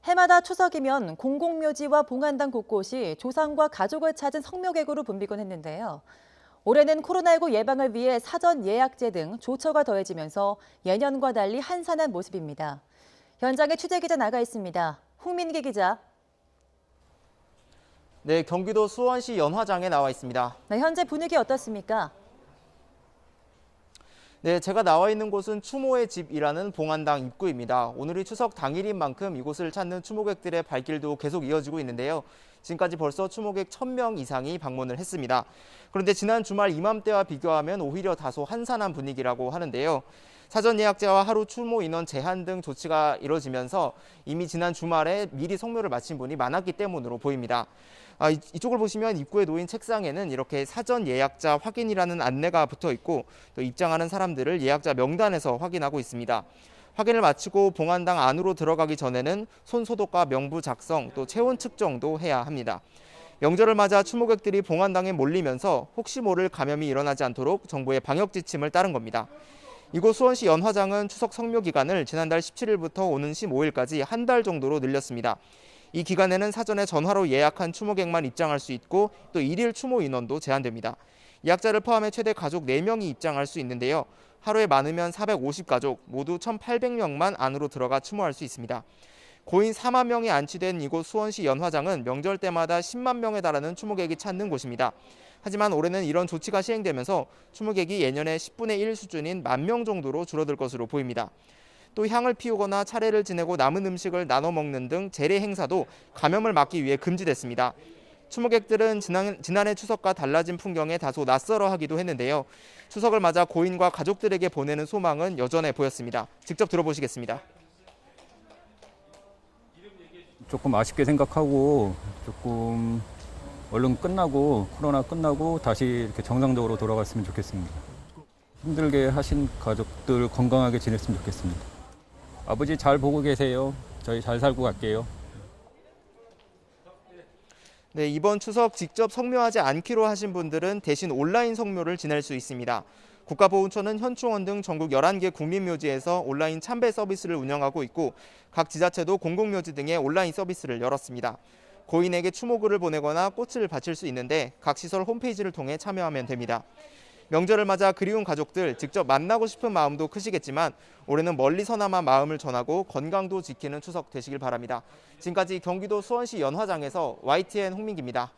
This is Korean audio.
해마다 추석이면 공공묘지와 봉안당 곳곳이 조상과 가족을 찾은 성묘객으로 붐비곤 했는데요. 올해는 코로나19 예방을 위해 사전 예약제 등 조처가 더해지면서 예년과 달리 한산한 모습입니다. 현장에 취재기자 나가 있습니다. 홍민기 기자. 네, 경기도 수원시 연화장에 나와 있습니다. 네, 현재 분위기 어떻습니까? 네, 제가 나와 있는 곳은 추모의 집이라는 봉안당 입구입니다. 오늘이 추석 당일인 만큼 이곳을 찾는 추모객들의 발길도 계속 이어지고 있는데요. 지금까지 벌써 추모객 1000명 이상이 방문을 했습니다. 그런데 지난 주말 이맘때와 비교하면 오히려 다소 한산한 분위기라고 하는데요. 사전 예약제와 하루 추모 인원 제한 등 조치가 이뤄지면서 이미 지난 주말에 미리 성묘를 마친 분이 많았기 때문으로 보입니다. 이쪽을 보시면 입구에 놓인 책상에는 이렇게 사전 예약자 확인이라는 안내가 붙어 있고 또 입장하는 사람들을 예약자 명단에서 확인하고 있습니다. 확인을 마치고 봉안당 안으로 들어가기 전에는 손 소독과 명부 작성 또 체온 측정도 해야 합니다. 명절을 맞아 추모객들이 봉안당에 몰리면서 혹시 모를 감염이 일어나지 않도록 정부의 방역 지침을 따른 겁니다. 이곳 수원시 연화장은 추석 성묘 기간을 지난달 17일부터 오는 15일까지 한 달 정도로 늘렸습니다. 이 기간에는 사전에 전화로 예약한 추모객만 입장할 수 있고 또 일일 추모 인원도 제한됩니다. 예약자를 포함해 최대 가족 4명이 입장할 수 있는데요. 하루에 많으면 450가족, 모두 1,800명만 안으로 들어가 추모할 수 있습니다. 고인 4만 명이 안치된 이곳 수원시 연화장은 명절 때마다 10만 명에 달하는 추모객이 찾는 곳입니다. 하지만 올해는 이런 조치가 시행되면서 추모객이 예년의 10분의 1 수준인 10,000명 정도로 줄어들 것으로 보입니다. 또 향을 피우거나 차례를 지내고 남은 음식을 나눠 먹는 등 재래 행사도 감염을 막기 위해 금지됐습니다. 추모객들은 지난해 추석과 달라진 풍경에 다소 낯설어하기도 했는데요. 추석을 맞아 고인과 가족들에게 보내는 소망은 여전해 보였습니다. 직접 들어보시겠습니다. 조금 아쉽게 생각하고 조금 얼른 끝나고 코로나 끝나고 다시 이렇게 정상적으로 돌아갔으면 좋겠습니다. 힘들게 하신 가족들 건강하게 지냈으면 좋겠습니다. 아버지 잘 보고 계세요. 저희 잘 살고 갈게요. 네, 이번 추석 직접 성묘하지 않기로 하신 분들은 대신 온라인 성묘를 지낼 수 있습니다. 국가보훈처는 현충원 등 전국 11개 국민묘지에서 온라인 참배 서비스를 운영하고 있고 각 지자체도 공공묘지 등의 온라인 서비스를 열었습니다. 고인에게 추모글을 보내거나 꽃을 바칠 수 있는데 각 시설 홈페이지를 통해 참여하면 됩니다. 명절을 맞아 그리운 가족들 직접 만나고 싶은 마음도 크시겠지만 올해는 멀리서나마 마음을 전하고 건강도 지키는 추석 되시길 바랍니다. 지금까지 경기도 수원시 연화장에서 YTN 홍민기입니다.